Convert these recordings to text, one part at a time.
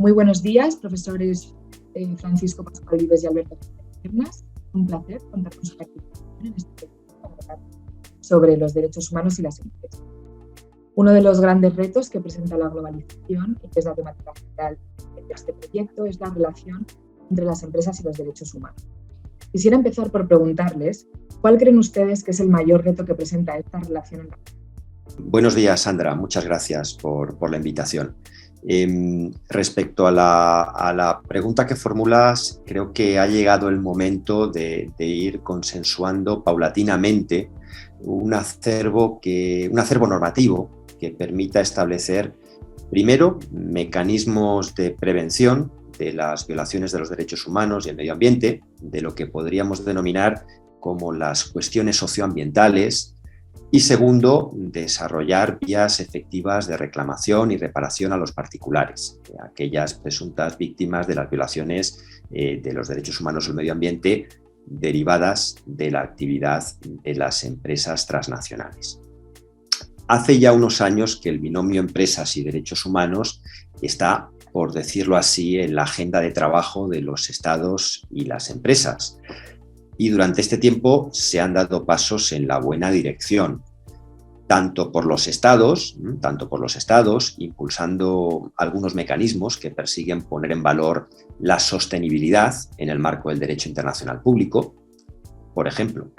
Muy buenos días, profesores Francisco Pascual Vives y Alberto Fernández. Un placer contar con su participación en este programa sobre los derechos humanos y las empresas. Uno de los grandes retos que presenta la globalización y que es la temática central de este proyecto es la relación entre las empresas y los derechos humanos. Quisiera empezar por preguntarles, ¿cuál creen ustedes que es el mayor reto que presenta esta relación en la... Buenos días, Sandra. Muchas gracias por la invitación. Respecto a la pregunta que formulas, creo que ha llegado el momento de ir consensuando paulatinamente un acervo normativo que permita establecer, primero, mecanismos de prevención de las violaciones de los derechos humanos y el medio ambiente, de lo que podríamos denominar como las cuestiones socioambientales, y segundo, desarrollar vías efectivas de reclamación y reparación a los particulares, aquellas presuntas víctimas de las violaciones de los derechos humanos o el medio ambiente derivadas de la actividad de las empresas transnacionales. Hace ya unos años que el binomio empresas y derechos humanos está, por decirlo así, en la agenda de trabajo de los estados y las empresas. Y durante este tiempo se han dado pasos en la buena dirección, tanto por los estados, impulsando algunos mecanismos que persiguen poner en valor la sostenibilidad en el marco del derecho internacional público. Por ejemplo,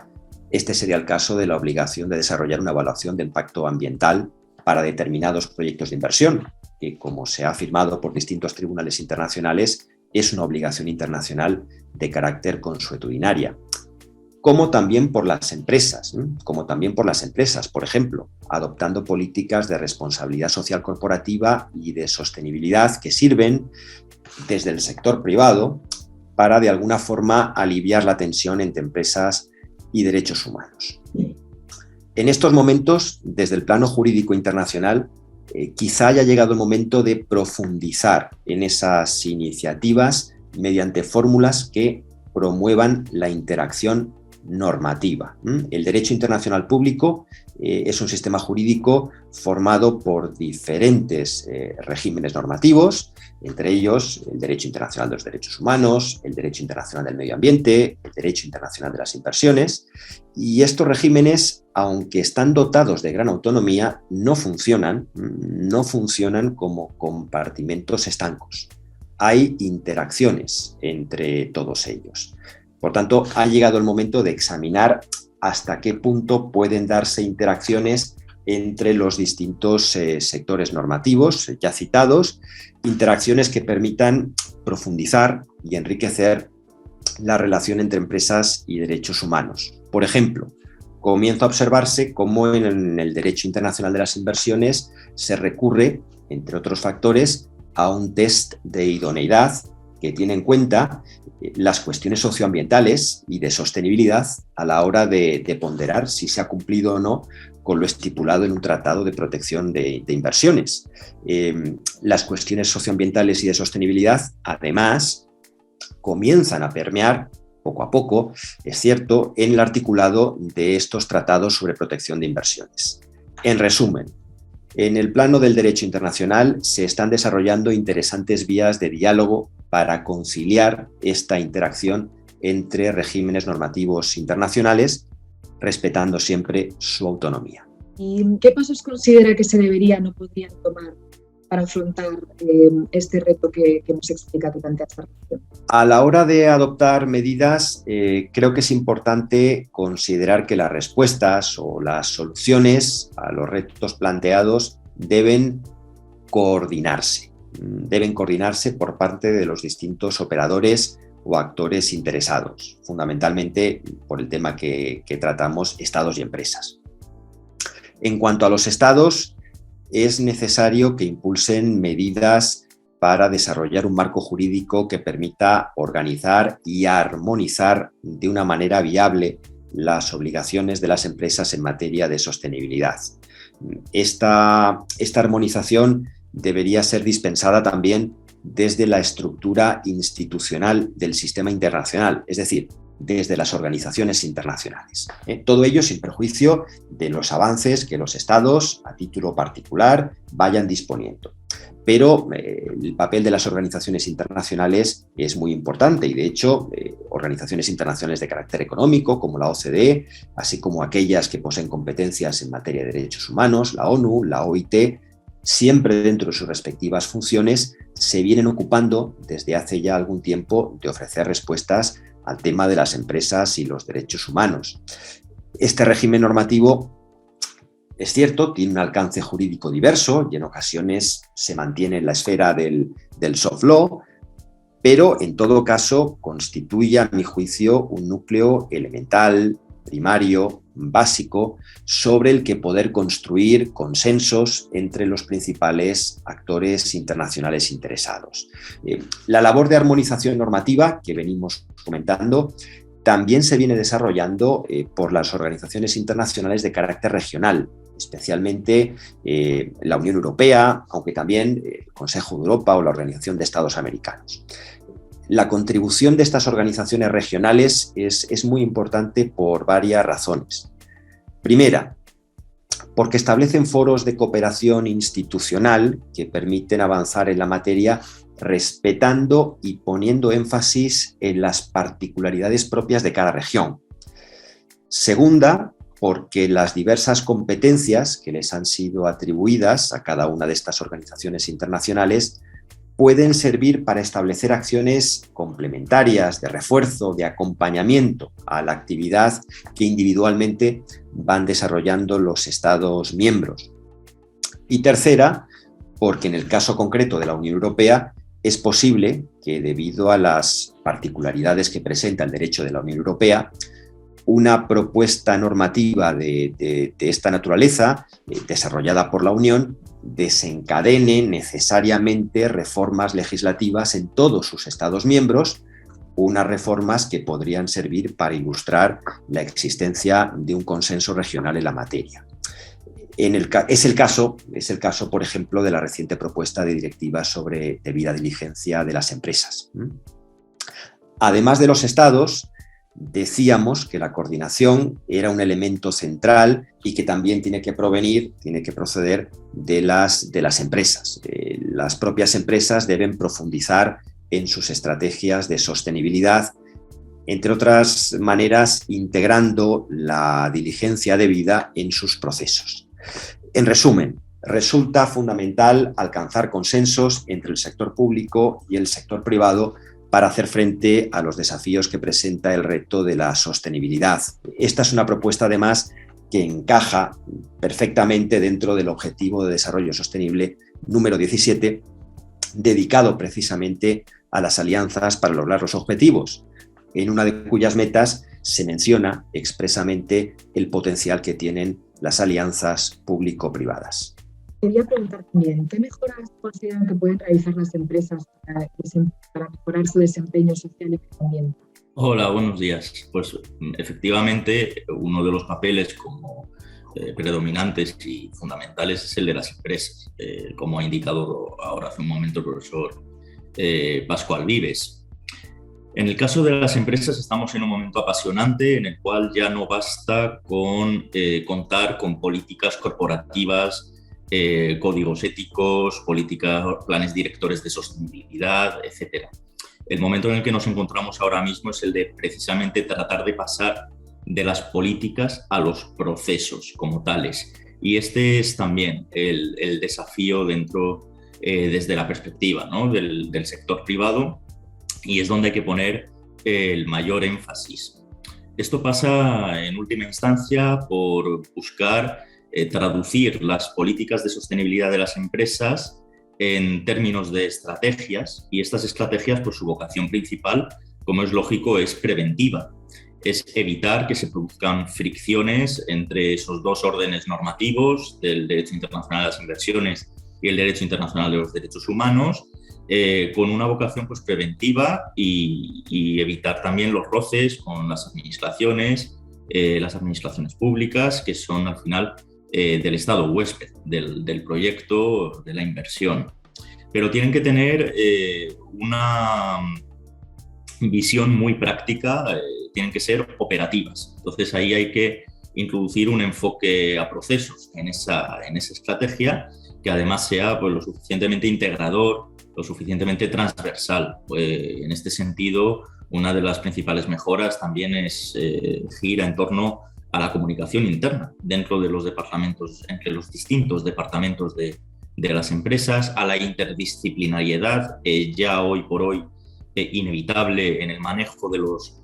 este sería el caso de la obligación de desarrollar una evaluación de impacto ambiental para determinados proyectos de inversión, que, como se ha afirmado por distintos tribunales internacionales, es una obligación internacional de carácter consuetudinaria, como también por las empresas, por ejemplo, adoptando políticas de responsabilidad social corporativa y de sostenibilidad que sirven desde el sector privado para, de alguna forma, aliviar la tensión entre empresas y derechos humanos. En estos momentos, desde el plano jurídico internacional, quizá haya llegado el momento de profundizar en esas iniciativas mediante fórmulas que promuevan la interacción normativa. El derecho internacional público es un sistema jurídico formado por diferentes regímenes normativos, entre ellos el derecho internacional de los derechos humanos, el derecho internacional del medio ambiente, el derecho internacional de las inversiones, y estos regímenes, aunque están dotados de gran autonomía, no funcionan como compartimentos estancos. Hay interacciones entre todos ellos. Por tanto, ha llegado el momento de examinar hasta qué punto pueden darse interacciones entre los distintos sectores normativos ya citados, interacciones que permitan profundizar y enriquecer la relación entre empresas y derechos humanos. Por ejemplo, comienza a observarse cómo en el derecho internacional de las inversiones se recurre, entre otros factores, a un test de idoneidad que tiene en cuenta las cuestiones socioambientales y de sostenibilidad a la hora de ponderar si se ha cumplido o no con lo estipulado en un tratado de protección de inversiones. Las cuestiones socioambientales y de sostenibilidad, además, comienzan a permear poco a poco, es cierto, en el articulado de estos tratados sobre protección de inversiones. En resumen, en el plano del derecho internacional se están desarrollando interesantes vías de diálogo para conciliar esta interacción entre regímenes normativos internacionales, respetando siempre su autonomía. ¿Y qué pasos considera que se deberían o podrían tomar para afrontar este reto que hemos explicado durante esta reflexión? A la hora de adoptar medidas, creo que es importante considerar que las respuestas o las soluciones a los retos planteados deben coordinarse por parte de los distintos operadores o actores interesados, fundamentalmente por el tema que tratamos, estados y empresas. En cuanto a los estados, es necesario que impulsen medidas para desarrollar un marco jurídico que permita organizar y armonizar de una manera viable las obligaciones de las empresas en materia de sostenibilidad. Esta armonización debería ser dispensada también desde la estructura institucional del sistema internacional, es decir, desde las organizaciones internacionales. Todo ello sin perjuicio de los avances que los estados, a título particular, vayan disponiendo. Pero el papel de las organizaciones internacionales es muy importante y, de hecho, organizaciones internacionales de carácter económico, como la OCDE, así como aquellas que poseen competencias en materia de derechos humanos, la ONU, la OIT, siempre dentro de sus respectivas funciones, se vienen ocupando desde hace ya algún tiempo de ofrecer respuestas al tema de las empresas y los derechos humanos. Este régimen normativo, es cierto, tiene un alcance jurídico diverso y en ocasiones se mantiene en la esfera del soft law, pero en todo caso constituye, a mi juicio, un núcleo elemental, primario, básico, sobre el que poder construir consensos entre los principales actores internacionales interesados. La labor de armonización normativa que venimos comentando también se viene desarrollando por las organizaciones internacionales de carácter regional, especialmente la Unión Europea, aunque también el Consejo de Europa o la Organización de Estados Americanos. La contribución de estas organizaciones regionales es muy importante por varias razones. Primera, porque establecen foros de cooperación institucional que permiten avanzar en la materia respetando y poniendo énfasis en las particularidades propias de cada región. Segunda, porque las diversas competencias que les han sido atribuidas a cada una de estas organizaciones internacionales pueden servir para establecer acciones complementarias, de refuerzo, de acompañamiento a la actividad que individualmente van desarrollando los Estados miembros. Y tercera, porque en el caso concreto de la Unión Europea es posible que, debido a las particularidades que presenta el derecho de la Unión Europea, una propuesta normativa de esta naturaleza, desarrollada por la Unión, desencadene necesariamente reformas legislativas en todos sus Estados miembros, unas reformas que podrían servir para ilustrar la existencia de un consenso regional en la materia. Es el caso, por ejemplo, de la reciente propuesta de directiva sobre debida diligencia de las empresas. Además de los Estados, decíamos que la coordinación era un elemento central y que también tiene que proceder de las empresas. Las propias empresas deben profundizar en sus estrategias de sostenibilidad, entre otras maneras, integrando la diligencia debida en sus procesos. En resumen, resulta fundamental alcanzar consensos entre el sector público y el sector privado para hacer frente a los desafíos que presenta el reto de la sostenibilidad. Esta es una propuesta, además, que encaja perfectamente dentro del Objetivo de Desarrollo Sostenible número 17, dedicado precisamente a las alianzas para lograr los objetivos, en una de cuyas metas se menciona expresamente el potencial que tienen las alianzas público-privadas. Quería preguntar también, ¿qué mejoras consideran que pueden realizar las empresas para mejorar su desempeño social y medioambiental? Hola, buenos días. Pues efectivamente, uno de los papeles como predominantes y fundamentales es el de las empresas, como ha indicado ahora hace un momento el profesor Pascual Vives. En el caso de las empresas estamos en un momento apasionante en el cual ya no basta con contar con políticas corporativas, códigos éticos, políticas, planes directores de sostenibilidad, etc. El momento en el que nos encontramos ahora mismo es el de precisamente tratar de pasar de las políticas a los procesos como tales. Y este es también el desafío desde la perspectiva, ¿no?, del sector privado, y es donde hay que poner el mayor énfasis. Esto pasa en última instancia por buscar traducir las políticas de sostenibilidad de las empresas en términos de estrategias, y estas estrategias, por su vocación principal, como es lógico, es preventiva. Es evitar que se produzcan fricciones entre esos dos órdenes normativos del derecho internacional de las inversiones y el derecho internacional de los derechos humanos, con una vocación pues preventiva y evitar también los roces con las administraciones públicas, que son al final del Estado huésped del proyecto, de la inversión. Pero tienen que tener una visión muy práctica, tienen que ser operativas. Entonces ahí hay que introducir un enfoque a procesos en esa estrategia, que además sea pues, lo suficientemente integrador, lo suficientemente transversal. En este sentido, una de las principales mejoras también gira en torno a la comunicación interna dentro de los departamentos, entre los distintos departamentos de las empresas, a la interdisciplinariedad, ya hoy por hoy inevitable en el manejo de los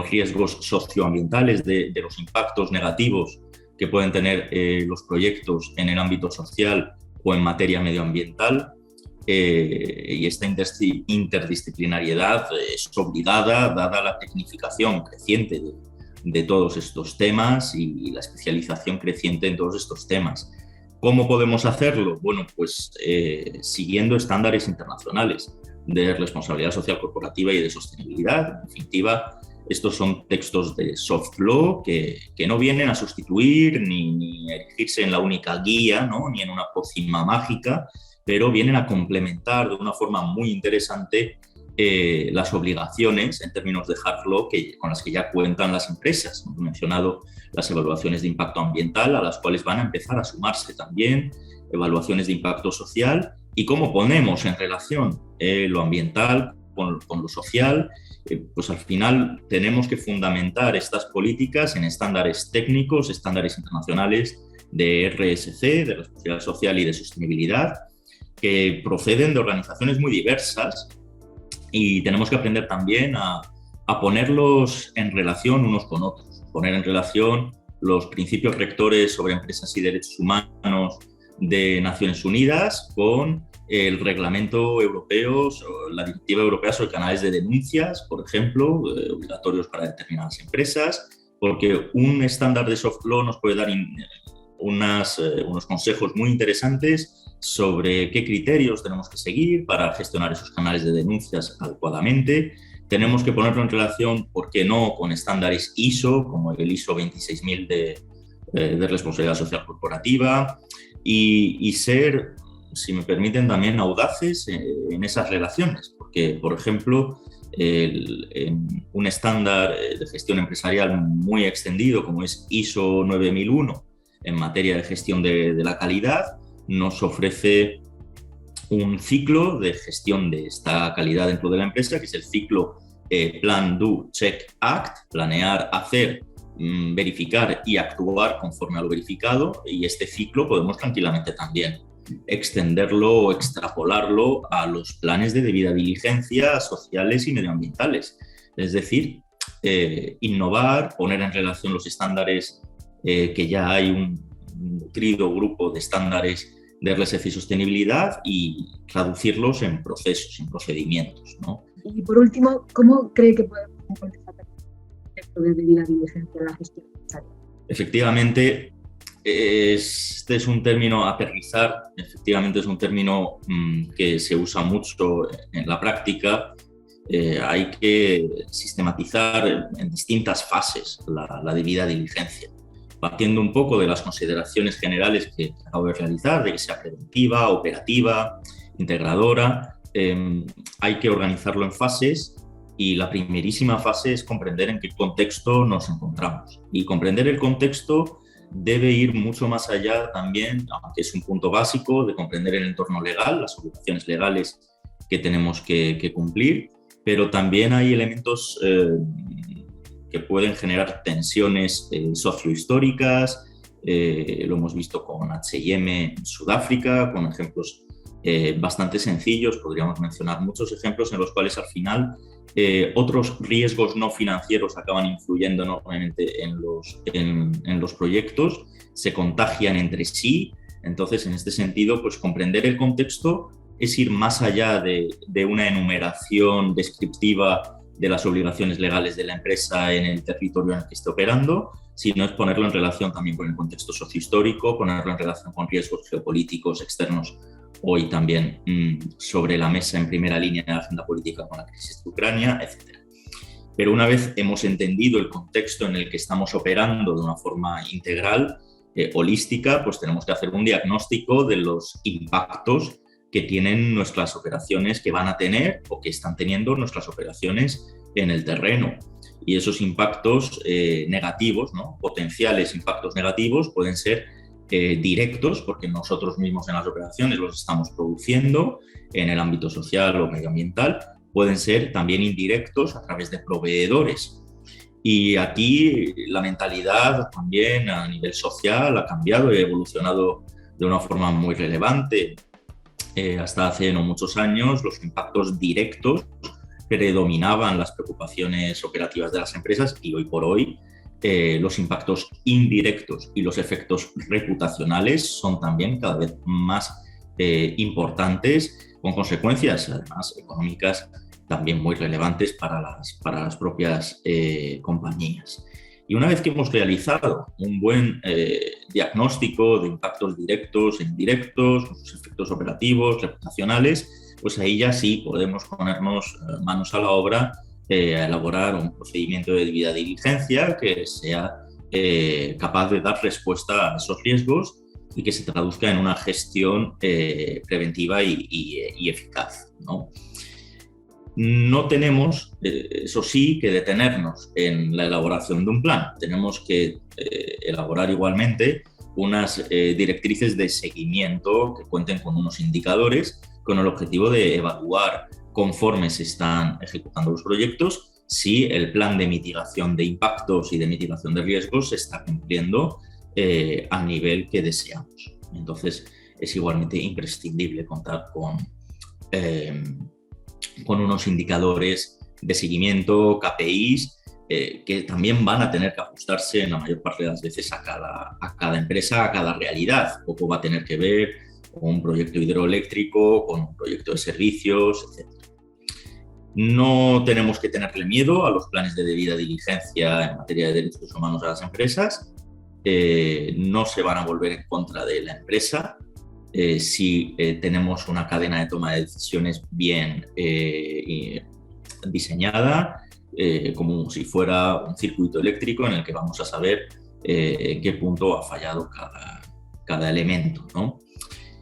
riesgos socioambientales, de los impactos negativos que pueden tener los proyectos en el ámbito social o en materia medioambiental. Y esta interdisciplinariedad es obligada, dada la tecnificación creciente de todos estos temas y la especialización creciente en todos estos temas. ¿Cómo podemos hacerlo? Bueno, pues siguiendo estándares internacionales de responsabilidad social corporativa y de sostenibilidad. En definitiva, estos son textos de soft law que no vienen a sustituir ni a erigirse en la única guía, ¿no? Ni en una pócima mágica, pero vienen a complementar de una forma muy interesante las obligaciones en términos de hard law con las que ya cuentan las empresas. Hemos mencionado las evaluaciones de impacto ambiental, a las cuales van a empezar a sumarse también evaluaciones de impacto social, y cómo ponemos en relación lo ambiental con lo social. Pues al final tenemos que fundamentar estas políticas en estándares técnicos, estándares internacionales de RSC, de responsabilidad social y de sostenibilidad, que proceden de organizaciones muy diversas, y tenemos que aprender también a ponerlos en relación unos con otros, poner en relación los principios rectores sobre empresas y derechos humanos de Naciones Unidas con el reglamento europeo, la directiva europea sobre canales de denuncias, por ejemplo, obligatorios para determinadas empresas, porque un estándar de soft law nos puede dar unos consejos muy interesantes sobre qué criterios tenemos que seguir para gestionar esos canales de denuncias adecuadamente. Tenemos que ponerlo en relación, ¿por qué no?, con estándares ISO, como el ISO 26000 de responsabilidad social corporativa, y ser, si me permiten, también audaces en esas relaciones, porque, por ejemplo, un estándar de gestión empresarial muy extendido como es ISO 9001 en materia de gestión de la calidad nos ofrece un ciclo de gestión de esta calidad dentro de la empresa, que es el ciclo Plan, Do, Check, Act, planear, hacer, verificar y actuar conforme a lo verificado, y este ciclo podemos tranquilamente también extenderlo o extrapolarlo a los planes de debida diligencia sociales y medioambientales. Es decir, innovar, poner en relación los estándares que ya hay un nutrido grupo de estándares de RSC y sostenibilidad, y traducirlos en procesos, en procedimientos, ¿no? Y por último, ¿cómo cree que podemos encontrar el concepto de debida diligencia en la gestión empresarial? Efectivamente, este es un término a aterrizar, efectivamente es un término que se usa mucho en la práctica. Hay que sistematizar en distintas fases la debida diligencia, partiendo un poco de las consideraciones generales que acabo de realizar, de que sea preventiva, operativa, integradora. Hay que organizarlo en fases, y la primerísima fase es comprender en qué contexto nos encontramos. Y comprender el contexto debe ir mucho más allá también, aunque es un punto básico, de comprender el entorno legal, las obligaciones legales que tenemos que cumplir, pero también hay elementos que pueden generar tensiones sociohistóricas. Lo hemos visto con H&M en Sudáfrica, con ejemplos bastante sencillos. Podríamos mencionar muchos ejemplos en los cuales al final otros riesgos no financieros acaban influyendo enormemente en los proyectos, se contagian entre sí. Entonces, en este sentido, pues comprender el contexto es ir más allá de una enumeración descriptiva de las obligaciones legales de la empresa en el territorio en el que esté operando, sino es ponerlo en relación también con el contexto sociohistórico, ponerlo en relación con riesgos geopolíticos externos, hoy también sobre la mesa en primera línea de la agenda política con la crisis de Ucrania, etc. Pero una vez hemos entendido el contexto en el que estamos operando de una forma integral, holística, pues tenemos que hacer un diagnóstico de los impactos que tienen nuestras operaciones, que van a tener o que están teniendo nuestras operaciones en el terreno. Y esos impactos negativos, ¿no?, potenciales impactos negativos, pueden ser directos, porque nosotros mismos en las operaciones los estamos produciendo en el ámbito social o medioambiental, pueden ser también indirectos a través de proveedores. Y aquí la mentalidad también a nivel social ha cambiado y ha evolucionado de una forma muy relevante. Hasta hace no muchos años los impactos directos predominaban las preocupaciones operativas de las empresas y hoy por hoy los impactos indirectos y los efectos reputacionales son también cada vez más importantes, con consecuencias además económicas también muy relevantes para las propias compañías. Y una vez que hemos realizado un buen diagnóstico de impactos directos e indirectos, sus efectos operativos, reputacionales, pues ahí ya sí podemos ponernos manos a la obra a elaborar un procedimiento de debida diligencia que sea capaz de dar respuesta a esos riesgos y que se traduzca en una gestión preventiva y eficaz, ¿no? No tenemos, eso sí, que detenernos en la elaboración de un plan. Tenemos que elaborar igualmente unas directrices de seguimiento que cuenten con unos indicadores con el objetivo de evaluar conforme se están ejecutando los proyectos si el plan de mitigación de impactos y de mitigación de riesgos se está cumpliendo al nivel que deseamos. Entonces, es igualmente imprescindible contar con unos indicadores de seguimiento, KPIs, que también van a tener que ajustarse en la mayor parte de las veces a cada empresa, a cada realidad. Poco va a tener que ver con un proyecto hidroeléctrico, con un proyecto de servicios, etc. No tenemos que tenerle miedo a los planes de debida diligencia en materia de derechos humanos a las empresas. No se van a volver en contra de la empresa. Si tenemos una cadena de toma de decisiones bien diseñada, como si fuera un circuito eléctrico en el que vamos a saber en qué punto ha fallado cada elemento, ¿no?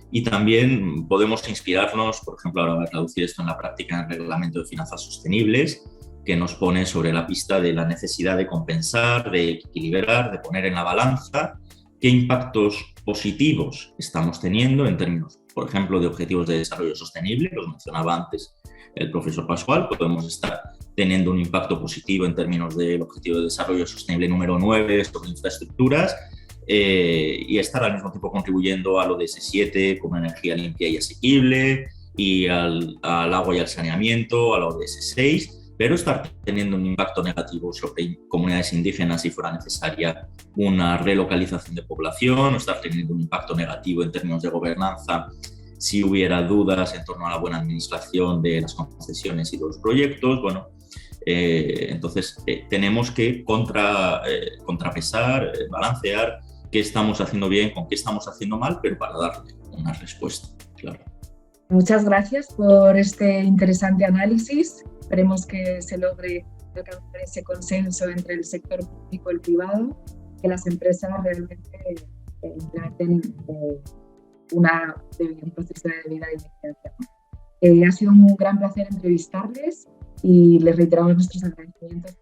Y también podemos inspirarnos, por ejemplo, ahora voy a traducir esto en la práctica en el Reglamento de Finanzas Sostenibles, que nos pone sobre la pista de la necesidad de compensar, de equilibrar, de poner en la balanza qué impactos positivos estamos teniendo en términos, por ejemplo, de objetivos de desarrollo sostenible, los mencionaba antes el profesor Pascual. Podemos estar teniendo un impacto positivo en términos del objetivo de desarrollo sostenible número 9 sobre infraestructuras y estar al mismo tiempo contribuyendo a lo de S7 como energía limpia y asequible y al agua y al saneamiento, a lo de S6, pero estar teniendo un impacto negativo sobre comunidades indígenas si fuera necesaria una relocalización de población, o estar teniendo un impacto negativo en términos de gobernanza si hubiera dudas en torno a la buena administración de las concesiones y de los proyectos. Bueno, entonces tenemos que contrapesar, balancear qué estamos haciendo bien con qué estamos haciendo mal, pero para darle una respuesta, claro. Muchas gracias por este interesante análisis. Esperemos que se logre alcanzar ese consenso entre el sector público y el privado, que las empresas realmente implementen un proceso de debida diligencia. Ha sido un gran placer entrevistarles y les reiteramos nuestros agradecimientos